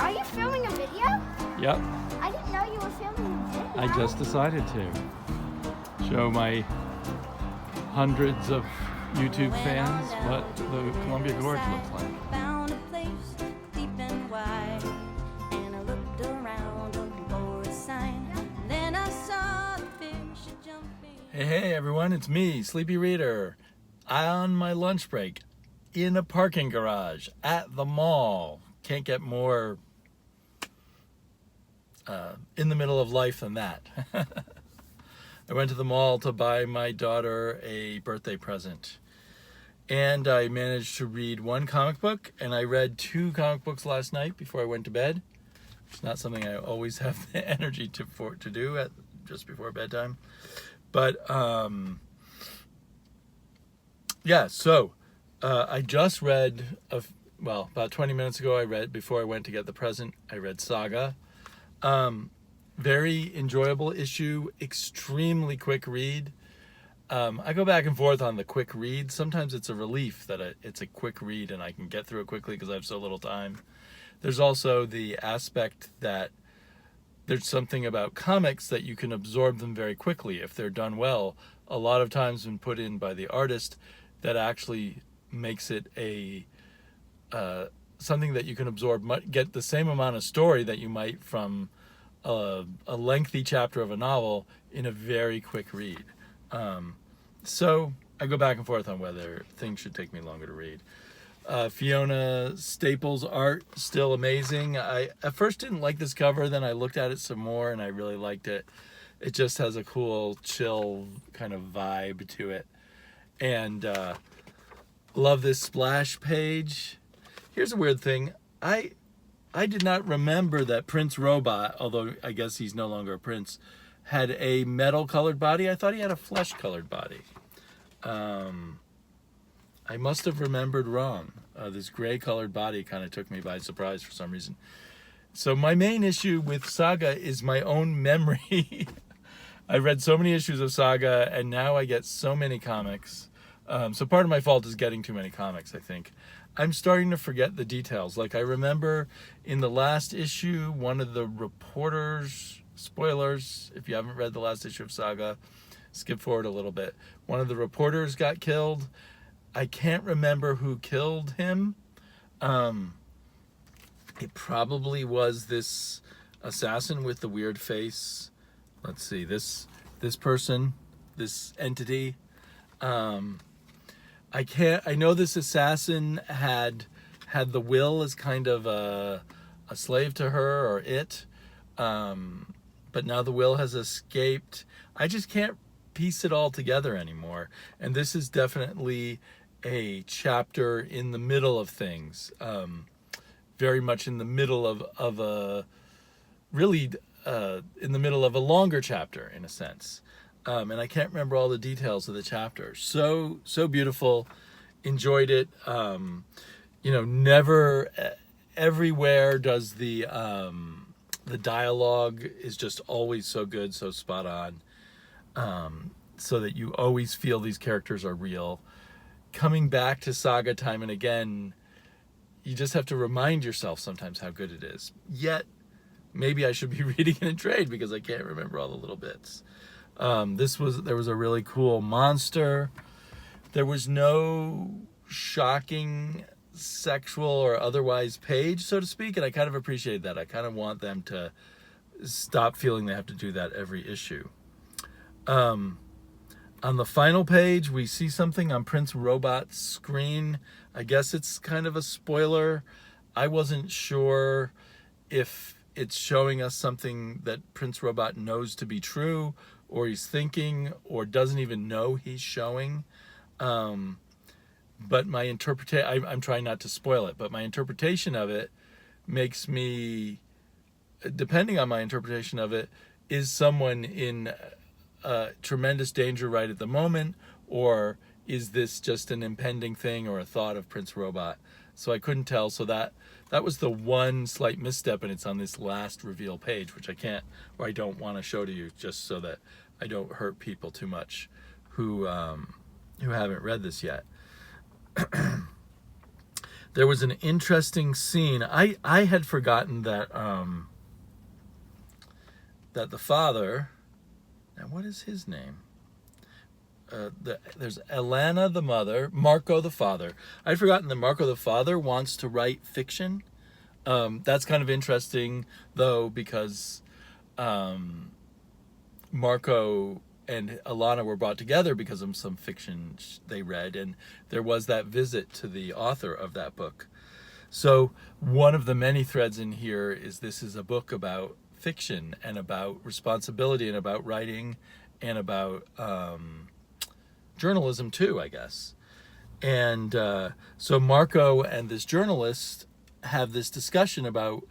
Are you filming a video? Yep, I didn't know you were filming a video. I just decided to show my hundreds of YouTube fans what the Columbia Gorge looks like. Found a place deep and wide, and I looked around for a sign. Then I saw the fish jumping. Hey everyone, it's me, Sleepy Reader, on my lunch break in a parking garage at the mall. Can't get more in the middle of life than that. I went to the mall to buy my daughter a birthday present, and I managed to read one comic book, and I read 2 comic books last night before I went to bed. It's not something I always have the energy to do at just before bedtime, but yeah. So I just read about 20 minutes ago. I read before I went to get the present. I read Saga. Very enjoyable issue, extremely quick read. I go back and forth on the quick read. Sometimes it's a relief that it's a quick read and I can get through it quickly because I have so little time. There's also the aspect that there's something about comics that you can absorb them very quickly if they're done well. A lot of times when put in by the artist, that actually makes it a something that you can absorb, get the same amount of story that you might from a lengthy chapter of a novel in a very quick read. So I go back and forth on whether things should take me longer to read. Fiona Staples' art, still amazing. I at first didn't like this cover, then I looked at it some more and I really liked it. It just has a cool, chill kind of vibe to it. And love this splash page. Here's a weird thing. I did not remember that Prince Robot, although I guess he's no longer a prince, had a metal colored body. I thought he had a flesh colored body. I must have remembered wrong. This gray colored body kind of took me by surprise for some reason. So my main issue with Saga is my own memory. I read so many issues of Saga and now I get so many comics. So part of my fault is getting too many comics, I think. I'm starting to forget the details. Like I remember in the last issue, one of the reporters, spoilers, if you haven't read the last issue of Saga, skip forward a little bit. One of the reporters got killed. I can't remember who killed him. It probably was this assassin with the weird face. Let's see, this person, this entity. I know this assassin had the will as kind of a slave to her or it, but now the will has escaped. I just can't piece it all together anymore. And this is definitely a chapter in the middle of things, very much in the middle of a really in the middle of a longer chapter in a sense. And I can't remember all the details of the chapter. So beautiful. Enjoyed it. Never everywhere does the dialogue is just always so good, so spot on. So that you always feel these characters are real. Coming back to Saga time and again, you just have to remind yourself sometimes how good it is. Yet, maybe I should be reading it in trade because I can't remember all the little bits. There was a really cool monster. There was no shocking sexual or otherwise page, so to speak, and I kind of appreciate that. I kind of want them to stop feeling they have to do that every issue. On the final page, we see something on Prince Robot's screen. I guess it's kind of a spoiler. I wasn't sure if it's showing us something that Prince Robot knows to be true, or he's thinking, or doesn't even know he's showing. But my interpretation, I'm trying not to spoil it, but my interpretation of it makes me, depending on my interpretation of it, is someone in tremendous danger right at the moment, or is this just an impending thing or a thought of Prince Robot? So I couldn't tell. So that was the one slight misstep, and it's on this last reveal page, which I don't want to show to you, just so that I don't hurt people too much who haven't read this yet. there was an interesting scene. I had forgotten that that the father, now what is his name? There's Alana the mother, Marco the father. I'd forgotten that Marco the father wants to write fiction. That's kind of interesting, though, because Marco and Alana were brought together because of some fiction they read, and there was that visit to the author of that book. So one of the many threads in here is this is a book about fiction and about responsibility and about writing and about journalism too, I guess. And so Marco and this journalist have this discussion about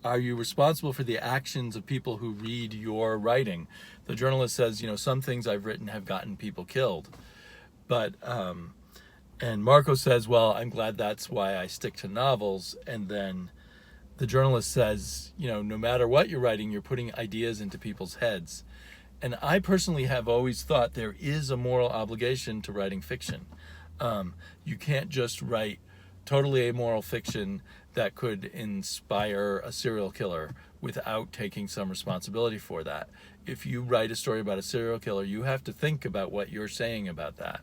are you responsible for the actions of people who read your writing? The journalist says, some things I've written have gotten people killed. But, and Marco says, well, I'm glad that's why I stick to novels. And then the journalist says, no matter what you're writing, you're putting ideas into people's heads. And I personally have always thought there is a moral obligation to writing fiction. You can't just write totally amoral fiction that could inspire a serial killer without taking some responsibility for that. If you write a story about a serial killer, you have to think about what you're saying about that.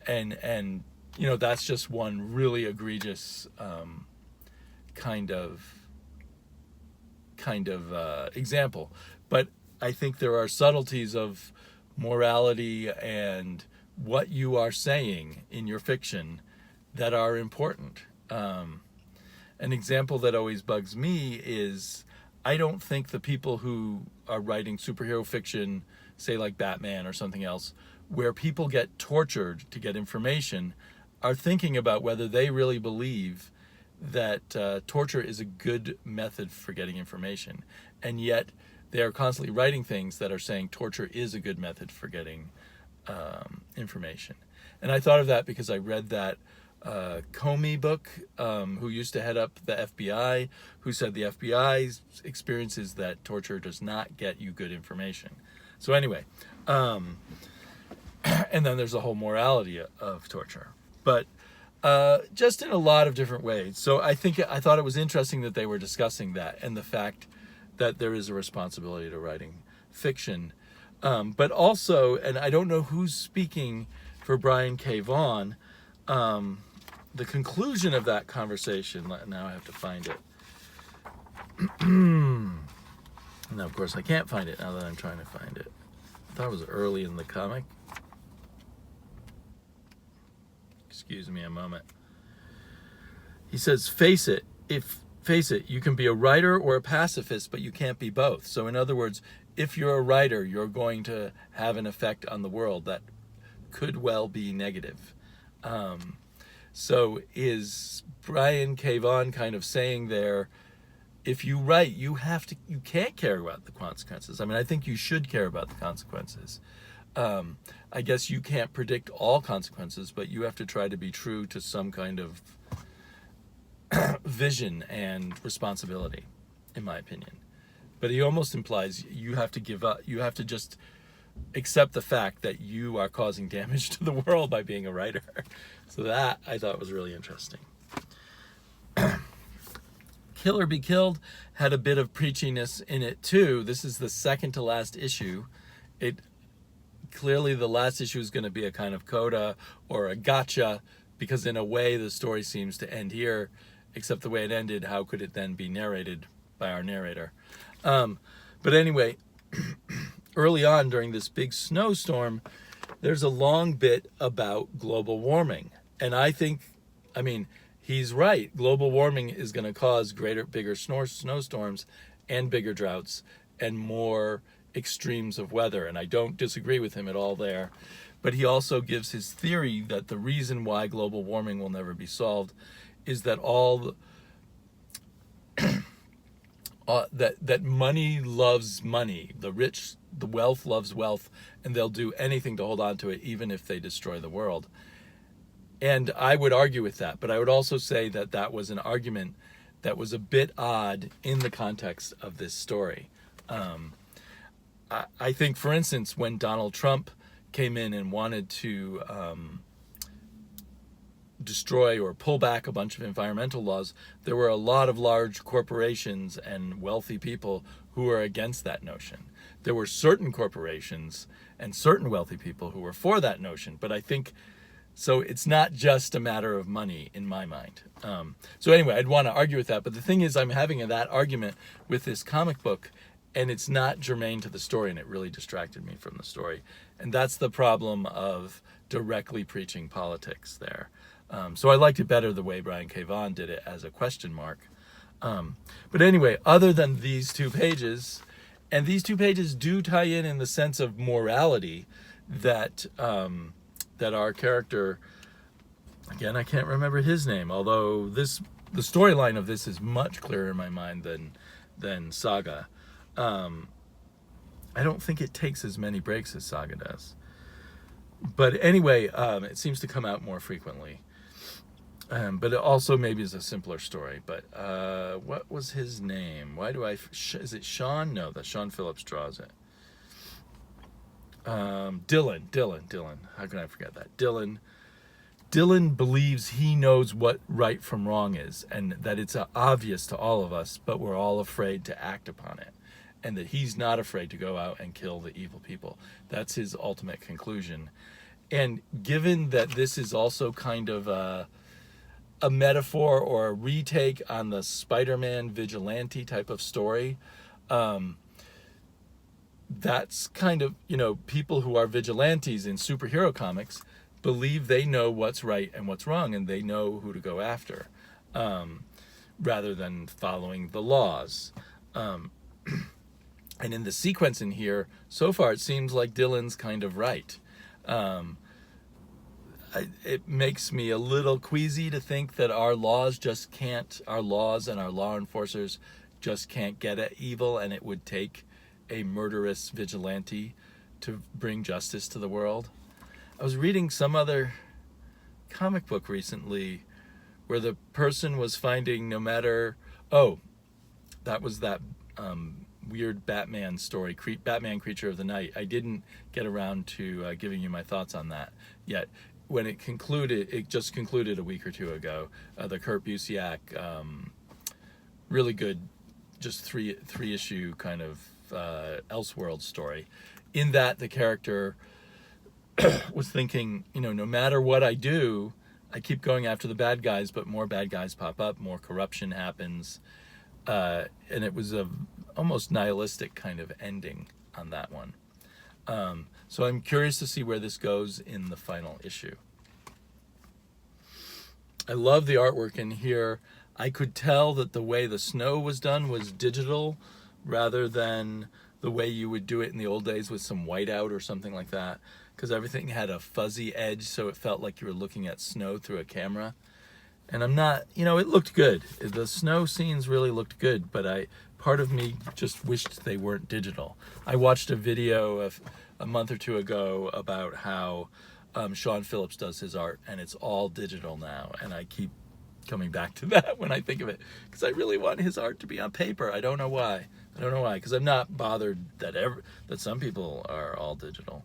And that's just one really egregious kind of example. But I think there are subtleties of morality and what you are saying in your fiction that are important. An example that always bugs me is I don't think the people who are writing superhero fiction, say like Batman or something else, where people get tortured to get information, are thinking about whether they really believe that torture is a good method for getting information. And yet they are constantly writing things that are saying torture is a good method for getting information. And I thought of that because I read that Comey book, who used to head up the FBI, who said the FBI's experience is that torture does not get you good information. So anyway, and then there's the whole morality of torture. But just in a lot of different ways. So I thought it was interesting that they were discussing that and the fact that there is a responsibility to writing fiction. But also, and I don't know who's speaking for Brian K. Vaughan, the conclusion of that conversation, now I have to find it. Now, of course, I can't find it now that I'm trying to find it. I thought it was early in the comic. Excuse me a moment. He says, face it, you can be a writer or a pacifist, but you can't be both. So in other words, if you're a writer, you're going to have an effect on the world that could well be negative. So is Brian K. Vaughan kind of saying there, if you write, you can't care about the consequences. I mean, I think you should care about the consequences. I guess you can't predict all consequences, but you have to try to be true to some kind of vision and responsibility, in my opinion. But he almost implies you have to give up, you have to just accept the fact that you are causing damage to the world by being a writer. So that I thought was really interesting. Kill or Be Killed had a bit of preachiness in it too. This is the second to last issue. Clearly the last issue is going to be a kind of coda or a gotcha, because in a way the story seems to end here, except the way it ended, how could it then be narrated by our narrator? But anyway, early on during this big snowstorm, there's a long bit about global warming. And I mean, he's right. Global warming is going to cause bigger snowstorms and bigger droughts and more extremes of weather. And I don't disagree with him at all there. But he also gives his theory that the reason why global warming will never be solved is that that money loves money. The wealth loves wealth, and they'll do anything to hold on to it, even if they destroy the world. And I would argue with that, but I would also say that that was an argument that was a bit odd in the context of this story. I think, for instance, when Donald Trump came in and wanted to destroy or pull back a bunch of environmental laws, there were a lot of large corporations and wealthy people who were against that notion. There were certain corporations and certain wealthy people who were for that notion, but I think, so it's not just a matter of money in my mind. So anyway, I'd want to argue with that, but the thing is, I'm having that argument with this comic book, and it's not germane to the story, and it really distracted me from the story. And that's the problem of directly preaching politics there. So I liked it better the way Brian K. Vaughan did it as a question mark. But anyway, other than these 2 pages, and these 2 pages do tie in the sense of morality that that our character, again, I can't remember his name, although the storyline of this is much clearer in my mind than Saga. I don't think it takes as many breaks as Saga does. But anyway, it seems to come out more frequently. But it also maybe is a simpler story. But what was his name? Why do is it Sean? No, that Sean Phillips draws it. Dylan. How can I forget that? Dylan believes he knows what right from wrong is, and that it's obvious to all of us, but we're all afraid to act upon it. And that he's not afraid to go out and kill the evil people. That's his ultimate conclusion. And given that this is also kind of a metaphor or a retake on the Spider-Man vigilante type of story, that's kind of, people who are vigilantes in superhero comics believe they know what's right and what's wrong, and they know who to go after, rather than following the laws. And in the sequence in here, so far it seems like Dylan's kind of right. It makes me a little queasy to think that our laws and our law enforcers just can't get at evil, and it would take a murderous vigilante to bring justice to the world. I was reading some other comic book recently where the person was finding that was that weird Batman story, Batman Creature of the Night. I didn't get around to giving you my thoughts on that yet. When it just concluded a week or 2 ago. The Kurt Busiek, really good, just three issue kind of Elseworld story. In that, the character was thinking, no matter what I do, I keep going after the bad guys, but more bad guys pop up, more corruption happens. And it was a almost nihilistic kind of ending on that one. So I'm curious to see where this goes in the final issue. I love the artwork in here. I could tell that the way the snow was done was digital rather than the way you would do it in the old days with some whiteout or something like that, because everything had a fuzzy edge, so it felt like you were looking at snow through a camera. And I'm not, it looked good. The snow scenes really looked good, but part of me just wished they weren't digital. I watched a video of a month or 2 ago about how Sean Phillips does his art, and it's all digital now. And I keep coming back to that when I think of it, because I really want his art to be on paper. I don't know why, because I'm not bothered that some people are all digital.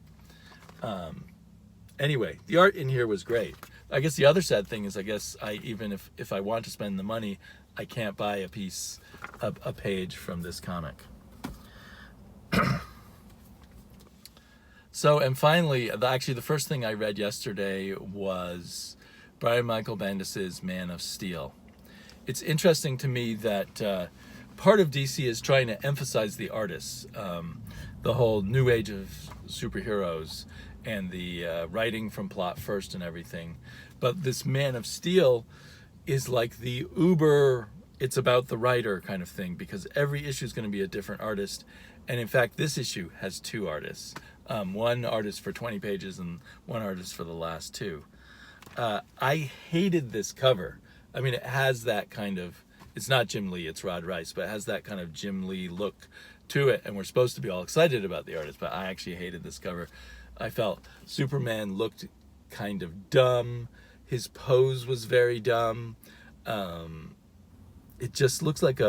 Anyway, the art in here was great. I guess the other sad thing is, even if I want to spend the money, I can't buy a page from this comic. So, and finally, the first thing I read yesterday was Brian Michael Bendis's Man of Steel. It's interesting to me that part of DC is trying to emphasize the artists, the whole new age of superheroes, and the writing from plot first and everything. But this Man of Steel is like the uber, it's about the writer kind of thing, because every issue is going to be a different artist. And in fact, this issue has 2 artists. One artist for 20 pages and one artist for the last 2. I hated this cover. I mean, it has that kind of, it's not Jim Lee, it's Rod Rice, but it has that kind of Jim Lee look to it. And we're supposed to be all excited about the artist, but I actually hated this cover. I felt Superman looked kind of dumb. His pose was very dumb. It just looks like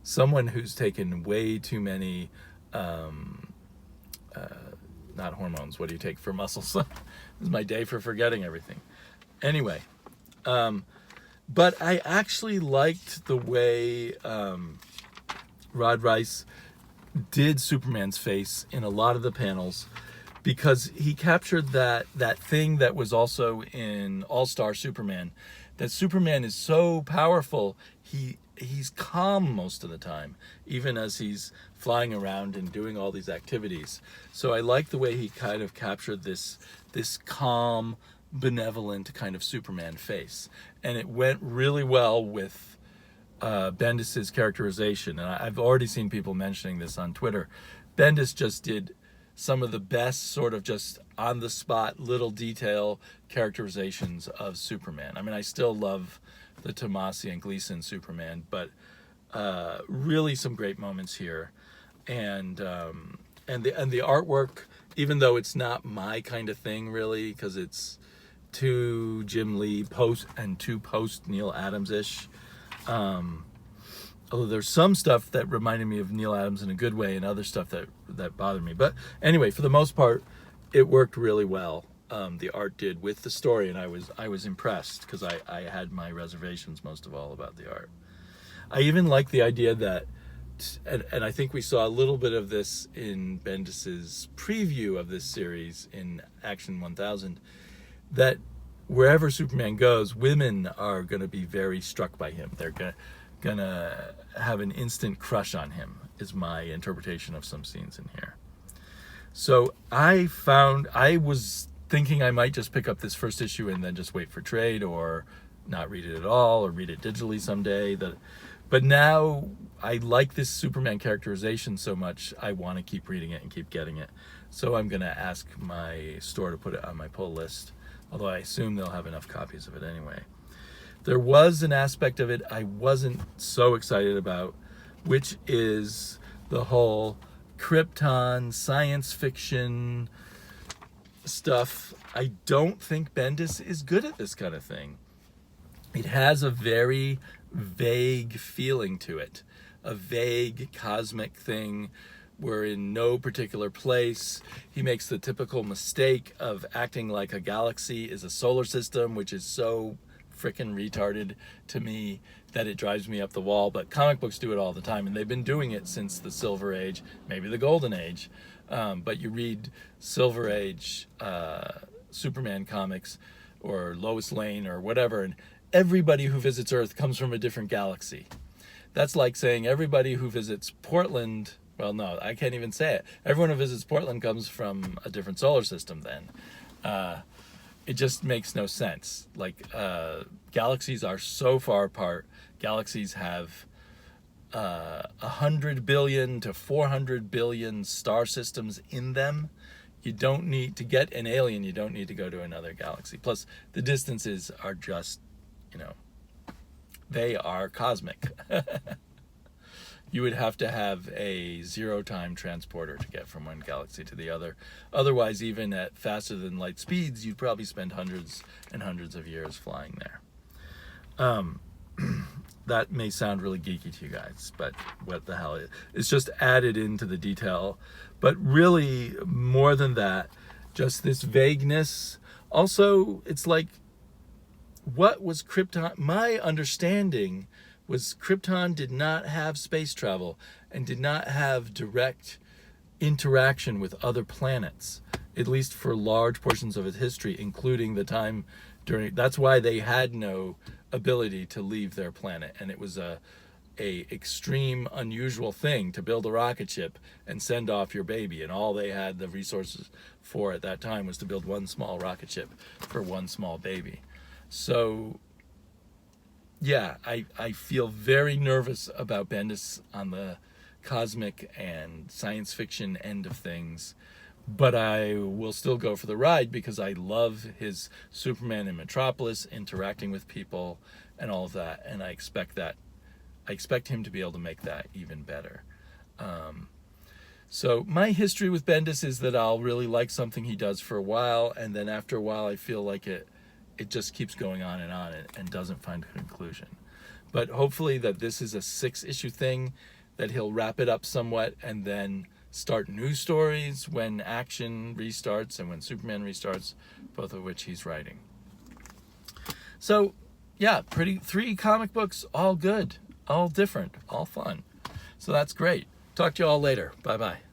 someone who's taken way too many, not hormones. What do you take for muscles? This is my day for forgetting everything. Anyway, but I actually liked the way Rod Reiss did Superman's face in a lot of the panels, because he captured that thing that was also in All-Star Superman, that Superman is so powerful, he's calm most of the time, even as he's flying around and doing all these activities. So I like the way he kind of captured this calm, benevolent kind of Superman face, and it went really well with Bendis's characterization. And I've already seen people mentioning this on Twitter. Bendis just did some of the best sort of just on the spot little detail characterizations of Superman. I mean, I still love the Tomasi and Gleason Superman, but really some great moments here. And the artwork, even though it's not my kind of thing really, because it's too Jim Lee post Neil Adams-ish. Although there's some stuff that reminded me of Neil Adams in a good way, and other stuff that bothered me. But anyway, for the most part, it worked really well. The art did with the story, and I was impressed, because I had my reservations most of all about the art. I even like the idea that, and I think we saw a little bit of this in Bendis's preview of this series in Action 1000, that wherever Superman goes, women are going to be very struck by him. They're gonna have an instant crush on him, is my interpretation of some scenes in here. So I was thinking I might just pick up this first issue and then just wait for trade, or not read it at all, or read it digitally someday. But now I like this Superman characterization so much, I want to keep reading it and keep getting it. So I'm going to ask my store to put it on my pull list, although I assume they'll have enough copies of it anyway. There was an aspect of it I wasn't so excited about, which is the whole Krypton science fiction stuff. I don't think Bendis is good at this kind of thing. It has a very vague feeling to it, a vague cosmic thing. We're in no particular place. He makes the typical mistake of acting like a galaxy is a solar system, which is so frickin' retarded to me that it drives me up the wall. But comic books do it all the time, and they've been doing it since the Silver Age, maybe the Golden Age. But you read Silver Age Superman comics, or Lois Lane or whatever, and everybody who visits Earth comes from a different galaxy. That's like saying everybody who visits Portland, well, no, I can't even say it. Everyone who visits Portland comes from a different solar system then. It just makes no sense. Like, galaxies are so far apart. Galaxies have 100 billion to 400 billion star systems in them. You don't need to get an alien. You don't need to go to another galaxy. Plus, the distances are just, they are cosmic. You would have to have a zero-time transporter to get from one galaxy to the other. Otherwise, even at faster than light speeds, you'd probably spend hundreds and hundreds of years flying there. That may sound really geeky to you guys, but what the hell? It's just added into the detail. But really, more than that, just this vagueness. Also, it's like, what was Krypton? My understanding was Krypton did not have space travel and did not have direct interaction with other planets, at least for large portions of its history, including the time during. That's why they had no ability to leave their planet, and it was a extreme, unusual thing to build a rocket ship and send off your baby, and all they had the resources for at that time was to build one small rocket ship for one small baby. So yeah, I feel very nervous about Bendis on the cosmic and science fiction end of things, but I will still go for the ride because I love his Superman in Metropolis, interacting with people and all of that, and I expect him to be able to make that even better. So my history with Bendis is that I'll really like something he does for a while, and then after a while I feel like it just keeps going on and doesn't find a conclusion. But hopefully that this is a 6-issue thing, that he'll wrap it up somewhat and then start new stories when Action restarts and when Superman restarts, both of which he's writing. So yeah, 3 comic books, all good, all different, all fun. So that's great. Talk to you all later. Bye-bye.